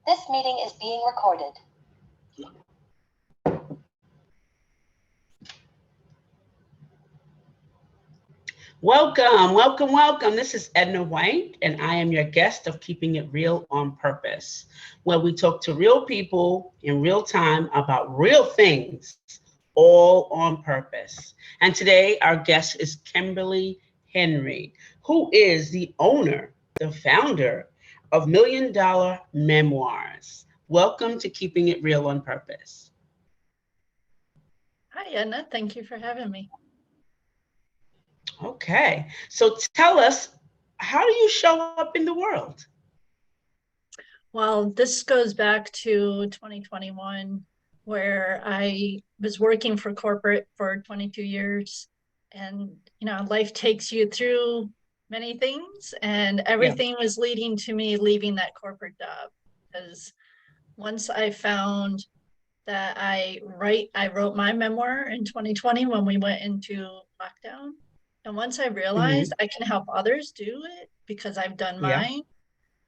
This meeting is being recorded. Welcome, welcome, welcome. This is Edna White, and I am your guest of Keeping It Real on Purpose, where we talk to real people in real time about real things, all on purpose. And today, our guest is Kimberly Henry, who is the owner, the founder of Million Dollar Memoirs. Welcome to Keeping It Real on Purpose. Hi, Edna. Thank you for having me. Okay, so tell us, how do you show up in the world? Well, this goes back to 2021, where I was working for corporate for 22 years. And, life takes you through many things, and everything was leading to me leaving that corporate job. Because once I found that I wrote my memoir in 2020 when we went into lockdown. And once I realized I can help others do it because I've done mine,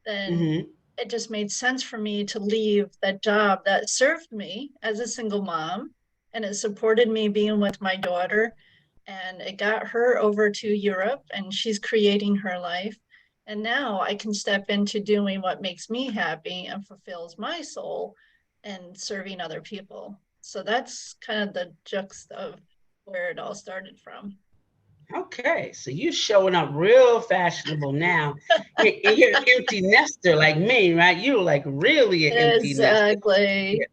then it just made sense for me to leave that job that served me as a single mom, and it supported me being with my daughter, and it got her over to Europe, and she's creating her life. And now I can step into doing what makes me happy and fulfills my soul and serving other people. So that's kind of the juxt of where it all started from. Okay, so you're showing up real fashionable now. You're an empty nester like me, right? You're like really an empty nester. Exactly.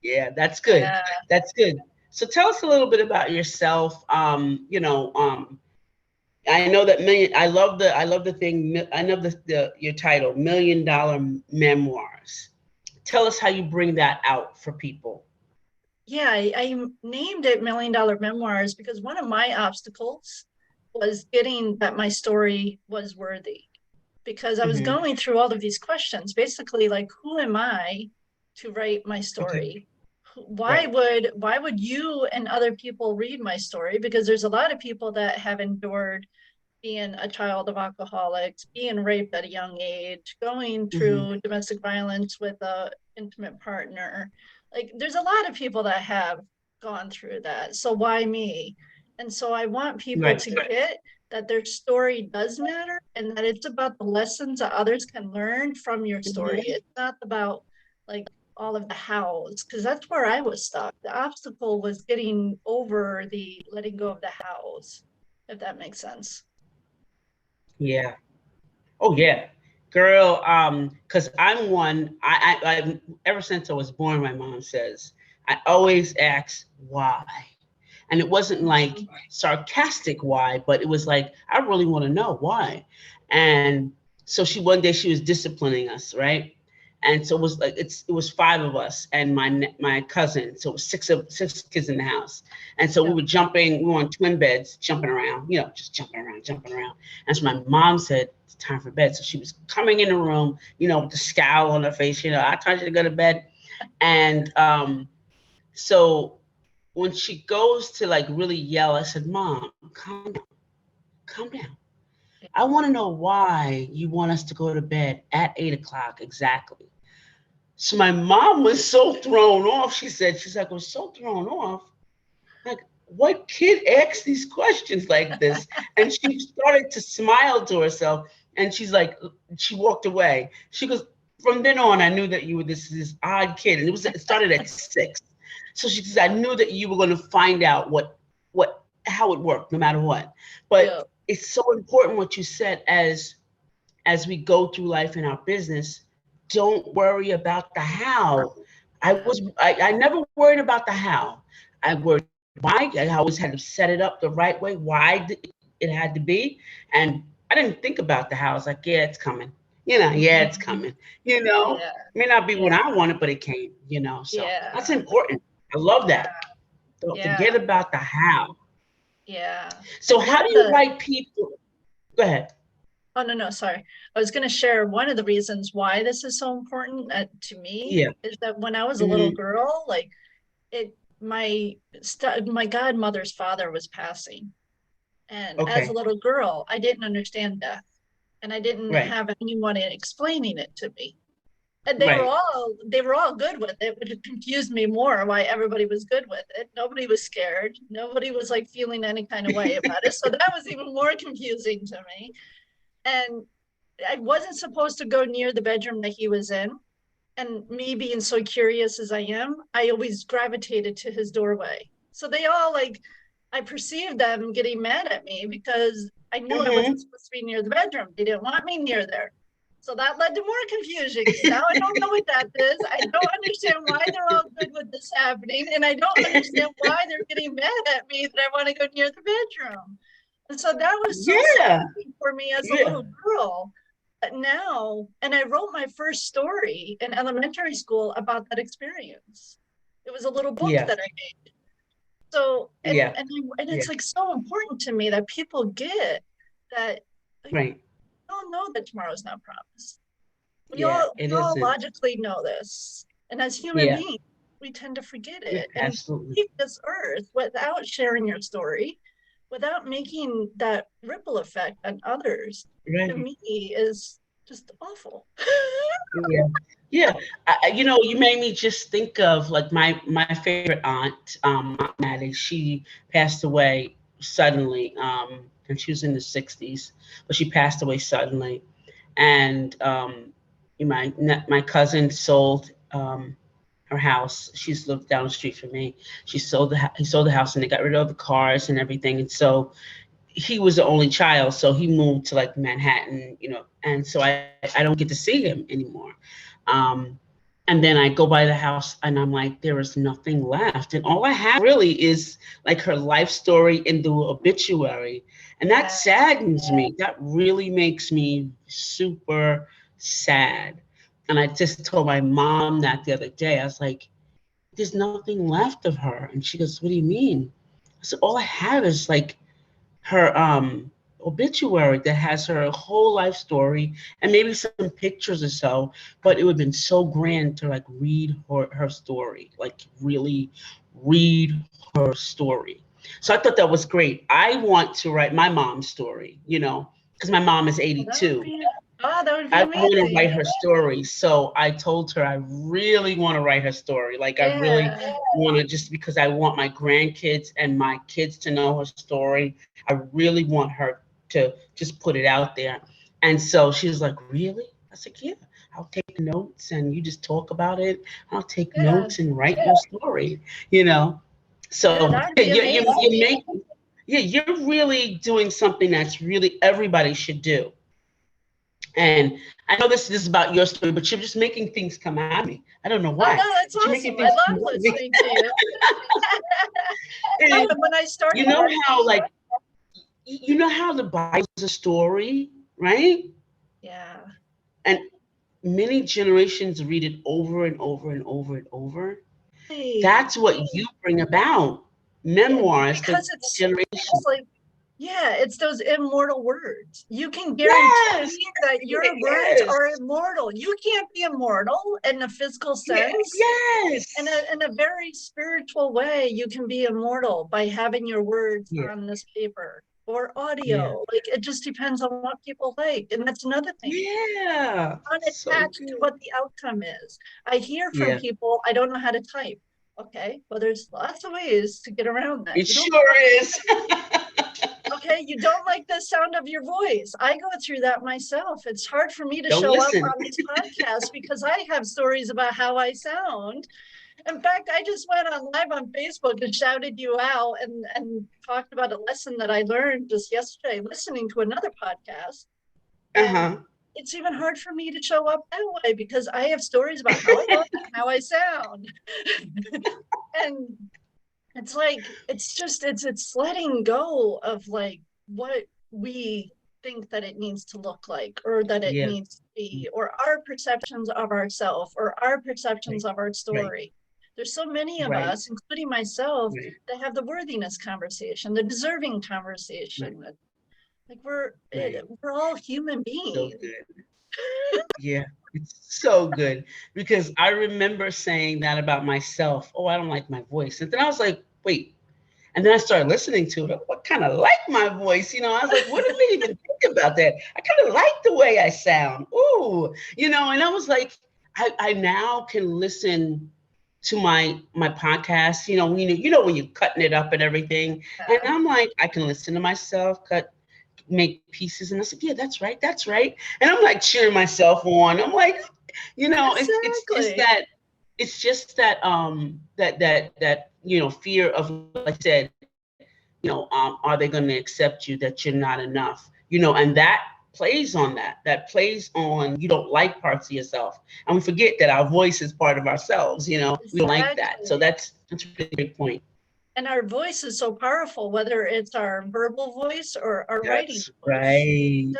Yeah, that's good. Yeah. That's good. So tell us a little bit about yourself. I know that your title, Million Dollar Memoirs. Tell us how you bring that out for people. Yeah, I named it Million Dollar Memoirs because one of my obstacles was getting that my story was worthy, because I was going through all of these questions, basically like, who am I to write my story? Why would you and other people read my story? Because there's a lot of people that have endured being a child of alcoholics, being raped at a young age, going through domestic violence with a intimate partner. Like, there's a lot of people that have gone through that. So why me? And so I want people to get that their story does matter, and that it's about the lessons that others can learn from your story. It's not about like all of the hows, because that's where I was stuck. The obstacle was getting over the letting go of the hows, if that makes sense. Yeah. Oh yeah. Girl, because I'm one, I ever since I was born, my mom says, I always ask why. And it wasn't like sarcastic why, but it was like, I really want to know why. And so one day she was disciplining us, right? And so it was like it was 5 of us and my cousin. So it was six kids in the house. And so we were on twin beds, jumping around, just jumping around. And so my mom said, it's time for bed. So she was coming in the room, with the scowl on her face, I told you to go to bed. And so when she goes to like really yell, I said, Mom, calm down. I want to know why you want us to go to bed at 8 o'clock exactly. So my mom was so thrown off. She's like, I was so thrown off. Like, what kid asks these questions like this? And she started to smile to herself. And she's like, she walked away. She goes, from then on, I knew that you were this odd kid. And it started at 6. So she says, I knew that you were going to find out how it worked, no matter what. But it's so important what you said as we go through life in our business. Don't worry about the how. I never worried about the how. I worried why. I always had to set it up the right way. Why it had to be, and I didn't think about the how. I was like, yeah, it's coming. It's coming. May not be what I wanted, but it came. So that's important. I love that. Don't forget about the how. Yeah. So how do you write people? Go ahead. Oh, no, sorry. I was going to share one of the reasons why this is so important to me is that when I was a little girl, like my godmother's father was passing. And as a little girl, I didn't understand death, and I didn't have anyone explaining it to me. And they were all good with it, but it confused me more why everybody was good with it. Nobody was scared. Nobody was like feeling any kind of way about it. So that was even more confusing to me. And I wasn't supposed to go near the bedroom that he was in. And me being so curious as I am, I always gravitated to his doorway. So they all like, I perceived them getting mad at me because I knew I wasn't supposed to be near the bedroom. They didn't want me near there. So that led to more confusion because now I don't know what that is. I don't understand why they're all good with this happening. And I don't understand why they're getting mad at me that I want to go near the bedroom. And so that was so sad for me as a little girl. But now, and I wrote my first story in elementary school about that experience. It was a little book that I made. So, and it's like so important to me that people get that. Like, we all know that tomorrow's not promised. We all logically know this. And as human beings, we tend to forget it. And leave this earth without sharing your story, without making that ripple effect on others, to me is just awful. You know, you made me just think of like my favorite aunt, Aunt Maddie. She passed away suddenly, and she was in the 60s, but she passed away suddenly. And my cousin sold her house. She's lived down the street from me. He sold the house, and they got rid of the cars and everything. And so he was the only child, so he moved to like Manhattan, you know, and so I don't get to see him anymore. And then I go by the house and I'm like, there is nothing left. And all I have really is like her life story in the obituary. And that saddens me. That really makes me super sad. And I just told my mom that the other day. I was like, there's nothing left of her. And she goes, what do you mean? I said, all I have is like her obituary that has her whole life story and maybe some pictures or so, but it would have been so grand to like read her story, like really read her story. So I thought that was great. I want to write my mom's story, you know, because my mom is 82. That would be I amazing. want to write her story. So I told her I really want to write her story. Like I really want to, just because I want my grandkids and my kids to know her story. I really want her to just put it out there. And so she was like, really? I said, yeah, I'll take notes and you just talk about it. I'll take notes and write your story, you know? So you're really doing something that's really everybody should do. And I know this is about your story, but you're just making things come at me. I don't know why. Oh, no, that's awesome. I love listening to you. When I started, you know how like, you know how the Bible is a story, right? Yeah. And many generations read it over and over and over and over. Hey. That's what you bring about. Memoirs, because it's like, it's those immortal words. You can guarantee that your words are immortal. You can't be immortal in a physical sense. Yes. In a very spiritual way, you can be immortal by having your words on this paper or audio. Like it just depends on what people like. And that's another thing. Yeah. Unattached to what the outcome is. I hear from people, I don't know how to type. Okay, well, there's lots of ways to get around that. It sure is. Okay, you don't like the sound of your voice. I go through that myself. It's hard for me to show up on this podcast because I have stories about how I sound. In fact, I just went on live on Facebook and shouted you out and talked about a lesson that I learned just yesterday listening to another podcast. It's even hard for me to show up that way because I have stories about how I look and how I sound. And it's like, it's letting go of like what we think that it needs to look like or that it needs to be, or our perceptions of ourselves or our perceptions of our story. There's so many of us, including myself, that have the worthiness conversation, the deserving conversation. Like we're all human beings. So good. Yeah, it's so good because I remember saying that about myself. Oh, I don't like my voice. And then I was like, wait. And then I started listening to it. I kind of like my voice. You know, I was like, what did they even think about that? I kind of like the way I sound. Ooh, you know, and I was like, I now can listen to my podcast, when you're cutting it up and everything. And I'm like, I can listen to myself, make pieces, and I said, yeah, that's right, that's right. And I'm like cheering myself on. I'm like, Exactly. it's just that fear of, like I said, are they going to accept you, that you're not enough, and that plays on that plays on, you don't like parts of yourself, and we forget that our voice is part of ourselves, we don't like that. So Exactly. that's a really great point. And our voice is so powerful, whether it's our verbal voice or our writing That's voice. right.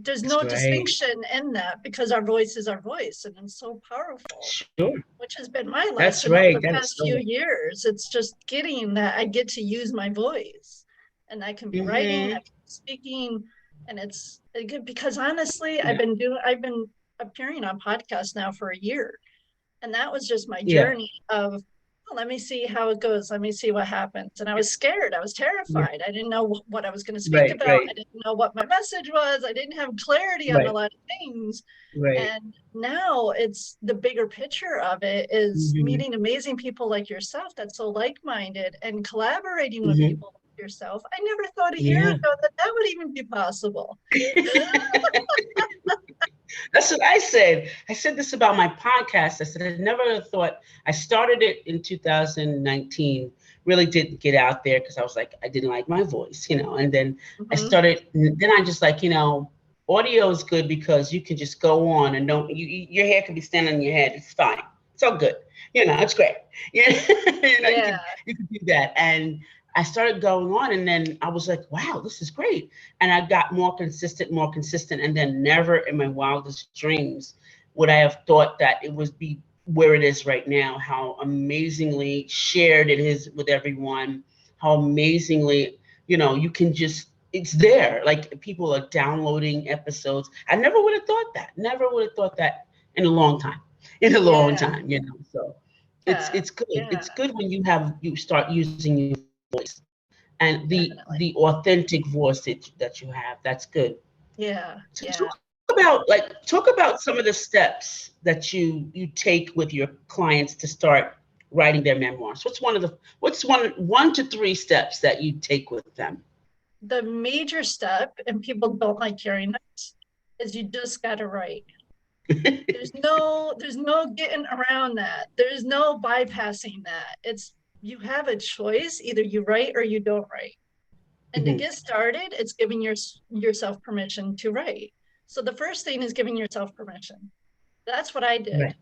There's That's no right. distinction in that, because our voice is our voice, and it's so powerful, Sure. which has been my That's lesson over right. the That is past few so. years. It's just getting that I get to use my voice, and I can be writing, I Mm-hmm. can be speaking, and it's good because honestly, Yeah. I've been appearing on podcasts now for a year, and that was just my Yeah. journey of, oh, let me see how it goes, let me see what happens. And I was scared, I was Yeah. terrified, I didn't know what I was going to speak Right. about, I Right. didn't know what my message was, I didn't have clarity on a Right. lot of things. Right. And now it's the bigger picture of it is Mm-hmm. meeting amazing people like yourself that's so like-minded, and collaborating with Mm-hmm. people like yourself. I never thought a year Yeah. ago that that would even be possible. That's what I said. I said this about my podcast. I said I never thought. I started it in 2019. Really didn't get out there because I was like, I didn't like my voice, and then I Mm-hmm. started. Then I just like, audio is good because you can just go on and don't. Your hair can be standing on your head. It's fine. It's all good. It's great. Yeah, you Yeah. can do that. And I started going on, and then I was like, wow, this is great. And I got more consistent, and then never in my wildest dreams would I have thought that it would be where it is right now, how amazingly shared it is with everyone, how amazingly, you can just, it's there. Like people are downloading episodes. I never would have thought that. Never would have thought that in a long time. In a long Yeah. time. So Yeah. it's good. Yeah. It's good when you start using your voice and Definitely. the authentic voice that you have. That's good. Yeah. So Yeah. talk about some of the steps that you take with your clients to start writing their memoirs. What's one to three steps that you take with them? The major step, and people don't like hearing this, is you just got to write. There's no getting around that. There's no bypassing that. It's, you have a choice. Either you write or you don't write. And to Mhm. get started, it's giving yourself permission to write. So the first thing is giving yourself permission. That's what I did. Right.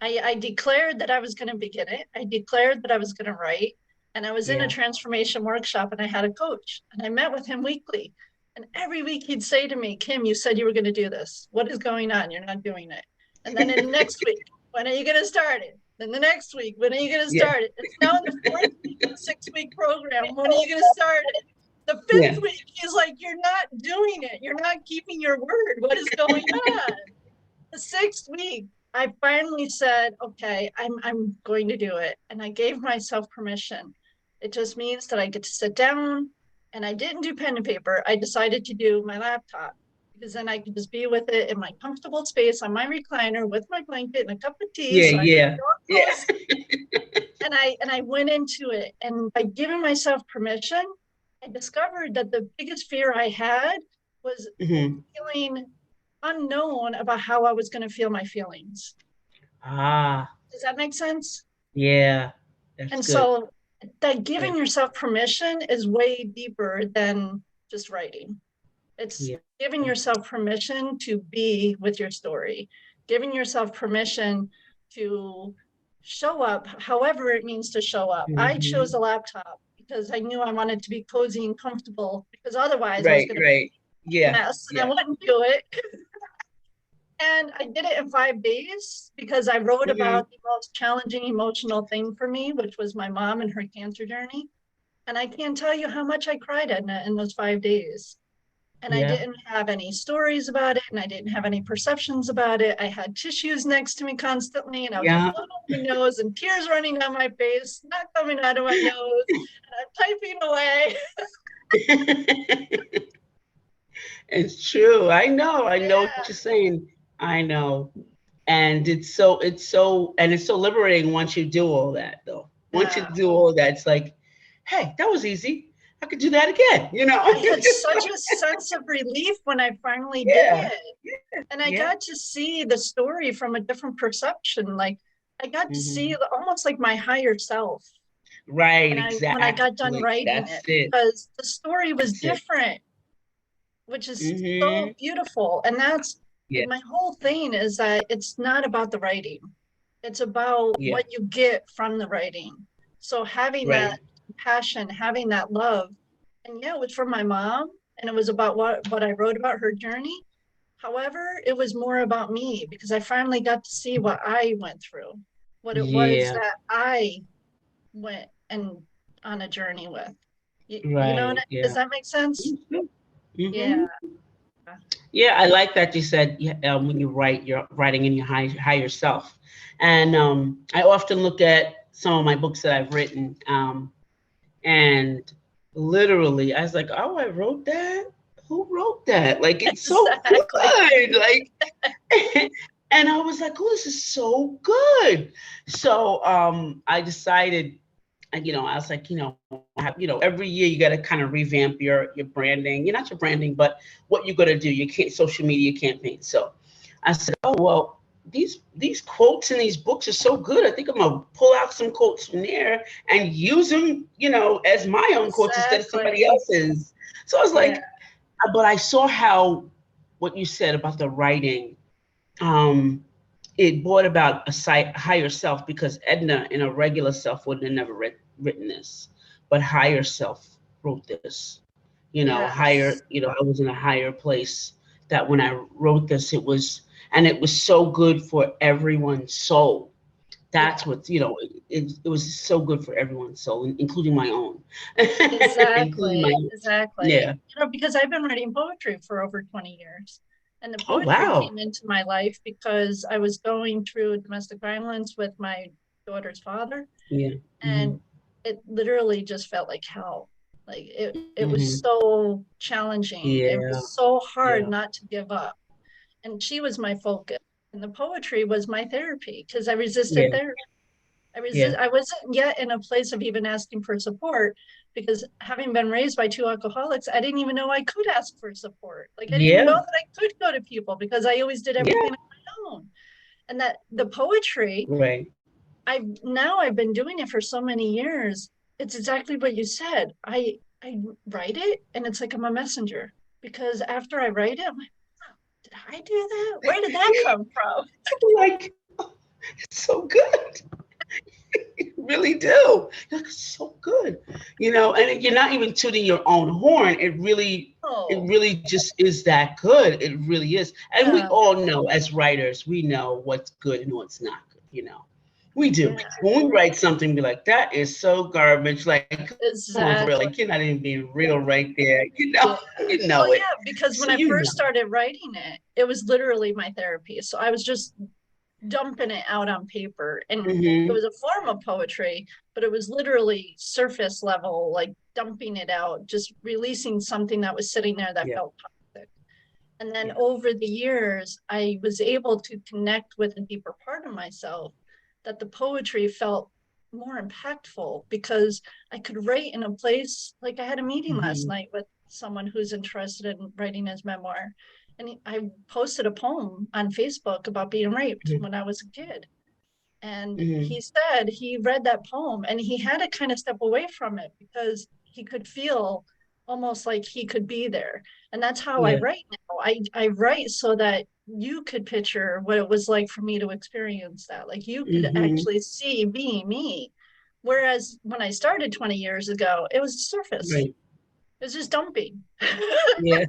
I declared that I was going to begin it. I declared that I was going to write. And I was in a Yeah. transformation workshop, and I had a coach, and I met with him weekly. And every week he'd say to me, Kim, you said you were going to do this. What is going on? You're not doing it. And then in the next week, when are you going to start it? Then the next week, when are you going to Yeah. start it? It's now in the fourth week of the 6-week program. When are you going to start it? The Yeah. fifth week, he's like, you're not doing it. You're not keeping your word. What is going on? The 6th week, I finally said, okay, I'm going to do it. And I gave myself permission. It just means that I get to sit down, and I didn't do pen and paper. I decided to do my laptop, because then I could just be with it in my comfortable space on my recliner with my blanket and a cup of tea. Yeah. So I could Yeah. feel Yeah. cozy. And I went into it. And by giving myself permission, I discovered that the biggest fear I had was Hmm. feeling unknown about how I was going to feel my feelings. Ah. Does that make sense? Yeah. That's And good. so that Yeah. giving yourself permission is way deeper than just writing. It's Yeah. giving yourself permission to be with your story, giving yourself permission to show up however it means to show up. I chose Hmm. a laptop because I knew I wanted to be cozy and comfortable, because otherwise I was Right. going to Right. be a Yeah. mess and I Yeah. wouldn't do it. And I did it in 5 days because I wrote Hmm. about the most challenging emotional thing for me, which was my mom and her cancer journey. And I can't tell you how much I cried, Edna, in those 5 days. And I Yeah. didn't have any stories about it, and I didn't have any perceptions about it. I had tissues next to me constantly, and I was like Yeah. blowing my nose and tears running down my face, not coming out of my nose, and I'm typing away. It's true. I know. I know what Yeah. you're saying. I know. And it's so liberating once you do all that, though. Once you Yeah. do all that, it's like, hey, that was easy. I could do that again, you know? I had such a sense of relief when I finally did Yeah, it. And I yeah. got to see the story from a different perception. Like I got to see Hmm. almost like my higher self Right, when I got done exactly. writing That's it, it. because the story was That's it. different, which is so Hmm. beautiful. And that's Yeah, my whole thing, is that it's not about the writing. It's about yeah. what you get from the writing. So having that Right. passion, having that love, and yeah, it was from my mom, and it was about what I wrote about her journey. However, it was more about me because I finally got to see what I went through, what it was Yeah, that I went and on a journey with. You know what right. does Yeah. that make sense? Hmm. Yeah. Yeah, I like that you said, yeah, when you write, you're writing in your higher self. And I often look at some of my books that I've written, and literally, I was like, oh, I wrote that? Who wrote that? Like, it's so Exactly. good. Like, and I was like, oh, this is so good. So I decided, I was like, every year you got to kind of revamp your branding. You're not your branding, but what you're gonna do. You can't social media campaign. So I said, oh well, these quotes in these books are so good. I think I'm gonna pull out some quotes from there and use them, as my own quotes instead of somebody Exactly. else's. So I was Yeah. like, but I saw how what you said about the writing. Um, it brought about higher self, because Edna in a regular self would have never written this, but higher self wrote this. Yes. I was in a higher place, that when I wrote this, it was so good for everyone's soul. Yeah. That's what, it was so good for everyone's soul, including my own. Including my Exactly, own. exactly. Yeah. Because I've been writing poetry for over 20 years. And the Oh, poetry wow. came into my life because I was going through domestic violence with my daughter's father, Yeah. Hmm. and it literally just felt like hell. Like it was Hmm. so challenging. It Yeah. was so hard Yeah. not to give up. And she was my focus. And the poetry was my therapy because I resisted Yeah. therapy. Yeah. I wasn't yet in a place of even asking for support, because having been raised by two alcoholics, I didn't even know I could ask for support. Like I didn't even know Yeah. that I could go to people because I always did Yeah. everything on my own. And that the poetry, Right. I've been doing it for so many years. It's exactly what you said. I write it and it's like I'm a messenger, because after I write it, I'm like, oh, did I do that? Where did that come from? Like, it's so good. You really do. You're like, so good. And you're not even tooting your own horn. It Oh, really just is that good. It really is. And we yeah, all know, as writers, we know what's good and what's not good. We do. yeah, When we write something, be like, that is so garbage. Like, come on, for real. exactly. Like, you're not even being real right there. Yeah. You Well, know it. yeah, because when So I you first know. started writing it, it was literally my therapy. So I was just dumping it out on paper. And it Hmm. was a form of poetry, but it was literally surface level, like dumping it out, just releasing something that was sitting there that Yeah. felt toxic. And then Yeah. over the years, I was able to connect with a deeper part of myself, that the poetry felt more impactful because I could write in a place. Like I had a meeting last Hmm. night with someone who's interested in writing his memoir. And I posted a poem on Facebook about being raped Hmm. when I was a kid. And Hmm. he said he read that poem and he had to kind of step away from it because he could feel almost like he could be there. And that's how I Yeah. write now. I write so that you could picture what it was like for me to experience that. Like you could Hmm. actually see being me. Whereas when I started 20 years ago, it was surface. Right. It was just dumping. Yeah.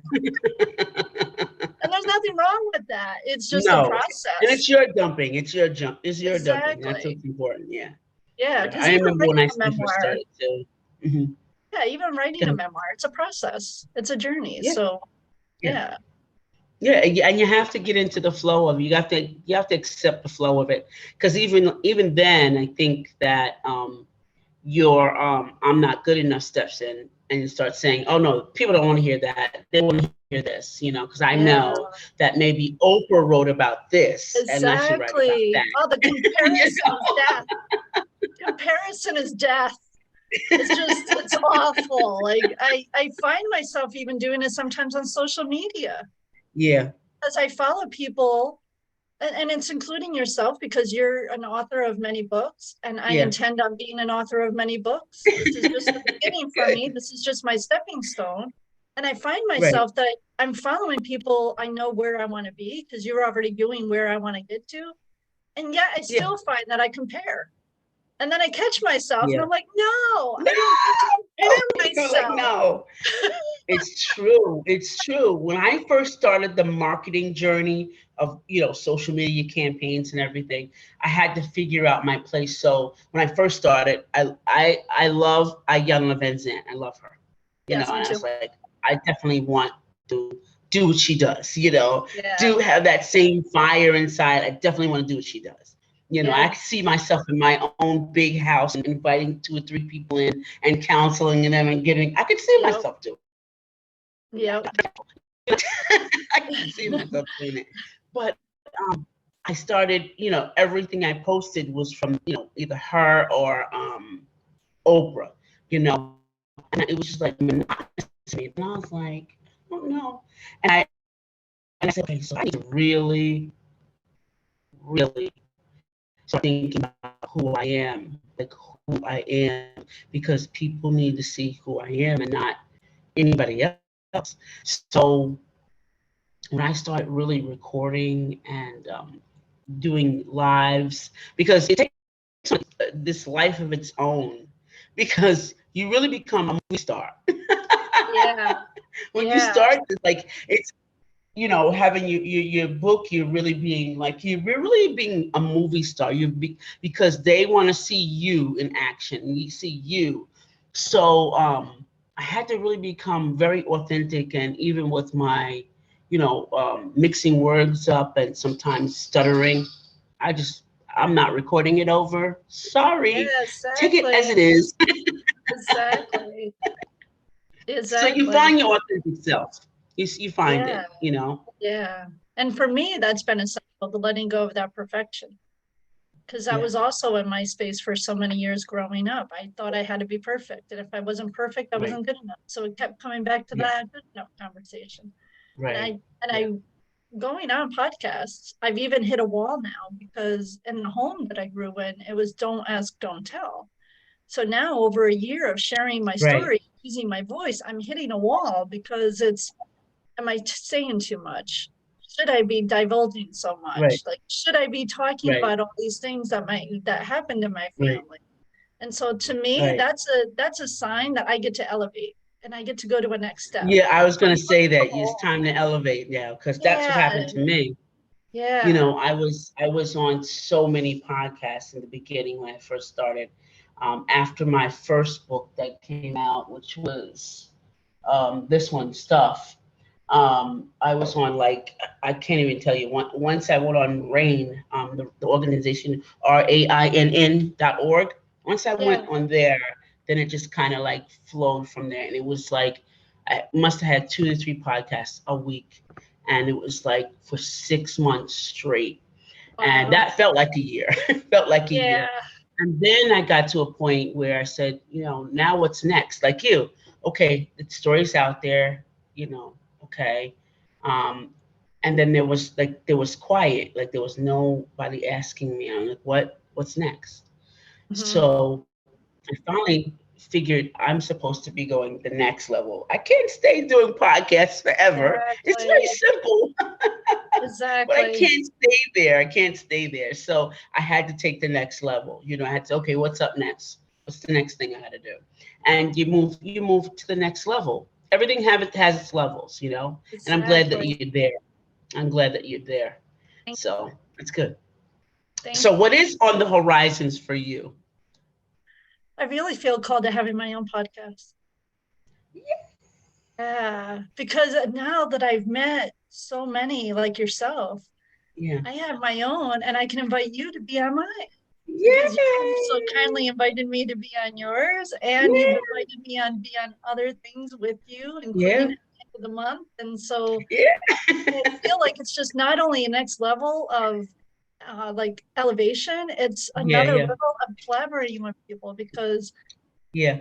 And there's nothing wrong with that. It's just a No. And process. it's your dumping. It's your jump. It's your dumping. That's Exactly. what's important. Yeah. Yeah, Yeah. because I even remember when writing I a first memoir, started to. Hmm. yeah, even writing a memoir, it's a process. It's a journey. Yeah. So Yeah. yeah, Yeah. And you have to get into the flow of it. You have to accept the flow of it. Because even then, I think that your I'm not good enough steps in, and you start saying, oh no, people don't want to hear that. They want to hear this, because I Yeah. know that maybe Oprah wrote about this and I should write about that. Oh, the comparison is death. Comparison is death. It's awful. Like I find myself even doing it sometimes on social media. Yeah. As I follow people, and it's including yourself, because you're an author of many books, and I intend on being an author of many books. This is just the beginning for me. This is just my stepping stone. And I find myself that I'm following people I know where I want to be, because you're already doing where I want to get to. And yet I still find that I compare. And then I catch myself and I'm like, no, I don't compare myself. Like, no. It's true. It's true. When I first started the marketing journey of, social media campaigns and everything, I had to figure out my place. So when I first started, I love Ayanna Van Zandt. I love her. Yes, and I was like, I definitely want to do what she does, do have that same fire inside. I definitely want to do what she does. I could see myself in my own big house and inviting 2 or 3 people in and counseling them and I could see myself doing it. Yeah. I could see myself doing it. But I started, everything I posted was from, either her or Oprah, and it was just like monotonous to me. And I was like, oh no. And I said, okay, so I need to really start thinking about who I am, because people need to see who I am and not anybody else. So when I started really recording and doing lives, because it takes this life of its own, because you really become a movie star. When you start, like, it's, having your book, you're really being a movie star. Because they want to see you in action. You see you. So I had to really become very authentic, and even with my, mixing words up and sometimes stuttering, I'm not recording it over. Sorry. Take it as it is. Exactly. So you find your authentic self. You find it, Yeah. And for me, that's been essential, the letting go of that perfection. Because that was also in my space for so many years growing up. I thought I had to be perfect. And if I wasn't perfect, I wasn't good enough. So it kept coming back to that good enough conversation. And I going on podcasts, I've even hit a wall now, because in the home that I grew in, it was don't ask, don't tell. So now, over a year of sharing my story, using my voice, I'm hitting a wall, because am I saying too much? Should I be divulging so much? Like, should I be talking about all these things that happened in my family? And so to me, that's a sign that I get to elevate and I get to go to a next step. Yeah, I was going to say that it's time to elevate now, because that's what happened to me. I was on so many podcasts in the beginning when I first started. After my first book that came out, which was this one, Stuff, I was on, like, I can't even tell you. Once I went on RAINN, the organization, RAINN.org. Once I went on there, then it just kind of like flowed from there. And it was like, I must have had 2 to 3 podcasts a week. And it was like for 6 months straight. And that felt like a year. Felt like a year. And then I got to a point where I said, now what's next? Like you, okay, the story's out there, okay. And then there was quiet, like there was nobody asking me. I'm like, what's next? So I finally figured I'm supposed to be going the next level. I can't stay doing podcasts forever. It's very simple. But I can't stay there. So I had to take the next level. I had to, okay, what's up next? What's the next thing I had to do? And you move to the next level. Everything has its levels, and I'm glad that you're there. So it's good. So what is on the horizons for you? I really feel called to having my own podcast. Yeah, because now that I've met so many like yourself, I have my own, and I can invite you to be on mine. because Yay! you've so kindly invited me to be on yours, and you've Yeah. invited me on be on other things with you, including Yeah. at the end of the month. And so Yeah. I feel like it's just not only a next level of like elevation, it's Yeah. another Yeah. level of collaborating with people because, Yeah.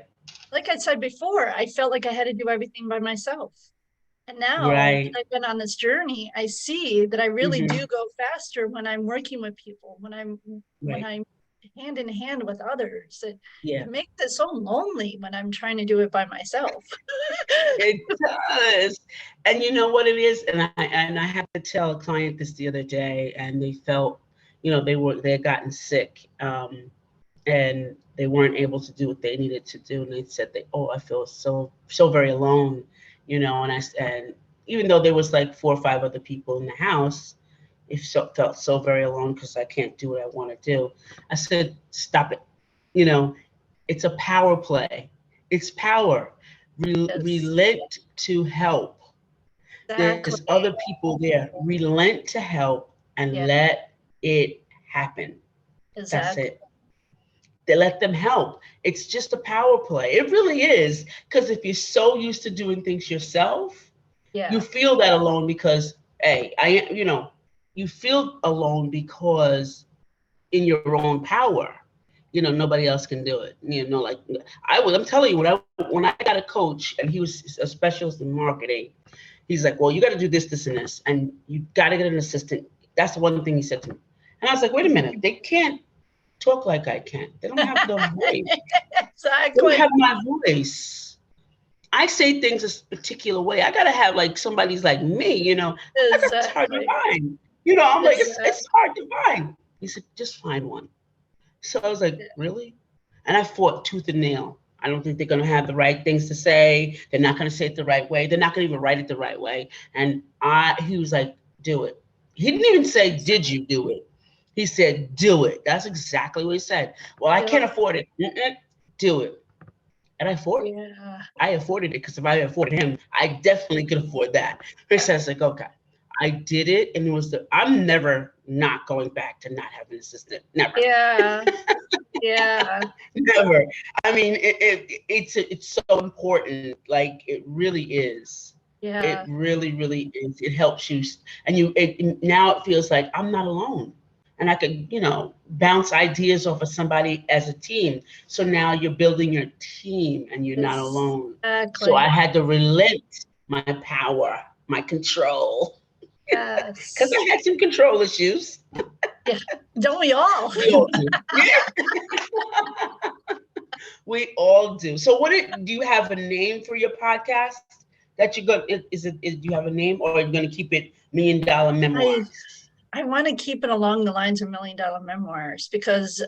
like I said before, I felt like I had to do everything by myself. And now that Right. I've been on this journey, I see that I really Hmm. do go faster when I'm working with people, when Right. I'm hand in hand with others. Yeah. It makes it so lonely when I'm trying to do it by myself. It does. And you know what it is? And I have to tell a client this the other day, and they felt, they had gotten sick, and they weren't able to do what they needed to do. And they said I feel so very alone, and even though there was like 4 or 5 other people in the house, felt so very alone because I can't do what I want to do. I said, stop it. You know, it's a power play. It's power. Yes, Relent to help. There's exactly. other people there. Relent to help and Yeah, let it happen. That's exactly. it. They let them help. It's just a power play. It really is. Because if you're so used to doing things yourself, you Yeah. feel that alone because, hey, you feel alone because in your own power. Nobody else can do it. Like I'm telling you, when I got a coach and he was a specialist in marketing, he's like, well, you got to do this, this, and this, and you got to get an assistant. That's the one thing he said to me. And I was like, wait a minute, they can't talk like I can. They don't have the voice. They don't Exactly. have my voice. I say things a particular way. I gotta have like somebody's like me. That's hard to Exactly. find. I'm like, it's Exactly. hard to find. He said, just find one. So I was like, really? And I fought tooth and nail. I don't think they're going to have the right things to say. They're not going to say it the right way. They're not going to even write it the right way. And he was like, do it. He didn't even say, did you do it? He said, do it. That's exactly what he said. Well, I Yep. can't afford it. Mm-mm, do it. And Yeah. I afforded it because if I afforded him, I definitely could afford that. So I was like, okay. I did it, and I'm never not going back to not having an assistant. Never. Yeah. Yeah. Never. I mean, it's so important. Like it really is. It Yeah. really, really is. It helps you, and now it feels like I'm not alone, and I could, bounce ideas off of somebody as a team. So now you're building your team, and you're not alone. So I Exactly. had to relent my power, my control, because Yes. I had some control issues. Yeah. Don't we all? We all do. Yeah. We all do. So, do you have a name for your podcast that you're going? Do you have a name, or are you going to keep it $1 Million I Memoirs? I want to keep it along the lines of $1 Million Memoirs because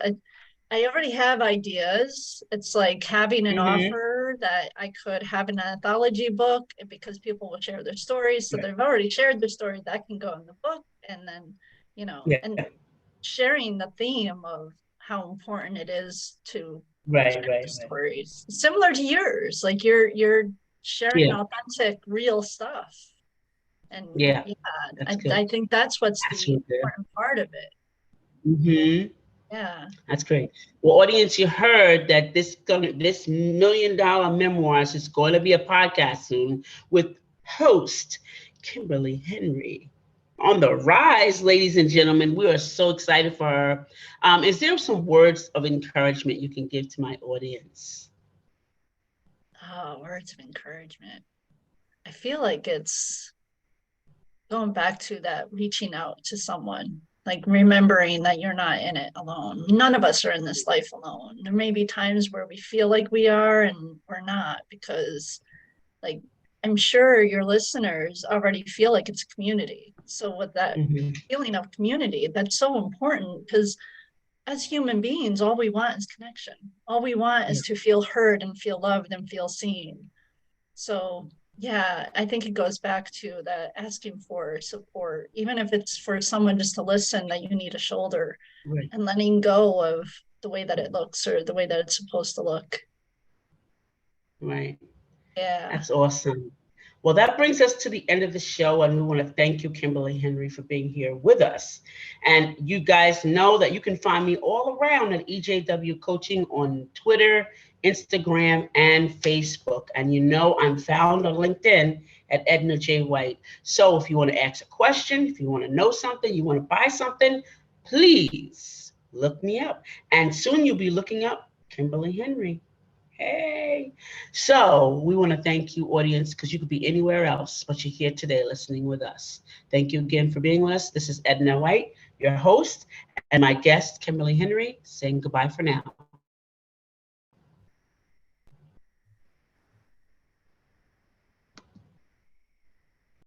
I already have ideas. It's like having an Mm-hmm. offer that I could have an anthology book because people will share their stories. So Right. they've already shared their story that can go in the book. And then, Yeah. and sharing the theme of how important it is to Right. share the Right. Right. stories. Similar to yours, like you're sharing Yeah. authentic, real stuff. And Yeah. yeah, That's I good. think that's what's That's the really good. important part of it. Mm-hmm. Yeah. That's great. Well, audience, you heard that this $1 Million Memoirs is going to be a podcast soon with host Kimberly Henry. On the rise, ladies and gentlemen. We are so excited for her. Is there some words of encouragement you can give to my audience? Oh, words of encouragement. I feel like it's going back to that reaching out to someone, like remembering that you're not in it alone. None of us are in this life alone. There may be times where we feel like we are and we're not because, like, I'm sure your listeners already feel like it's a community. So, with that Mm-hmm. feeling of community, that's so important because as human beings, all we want is connection. All we want Yeah. is to feel heard and feel loved and feel seen. So yeah, I think it goes back to that asking for support, even if it's for someone just to listen that you need a shoulder Right. and letting go of the way that it looks or the way that it's supposed to look. Right. Yeah. That's awesome. Well, that brings us to the end of the show, and we want to thank you, Kimberly Henry, for being here with us. And you guys know that you can find me all around at EJW Coaching on Twitter, Instagram, and Facebook. And you know I'm found on LinkedIn at Edna J. White. So if you want to ask a question, if you want to know something, you want to buy something, please look me up. And soon you'll be looking up Kimberly Henry. Hey. So we want to thank you, audience, because you could be anywhere else, but you're here today listening with us. Thank you again for being with us. This is Edna White, your host, and my guest, Kimberly Henry, saying goodbye for now.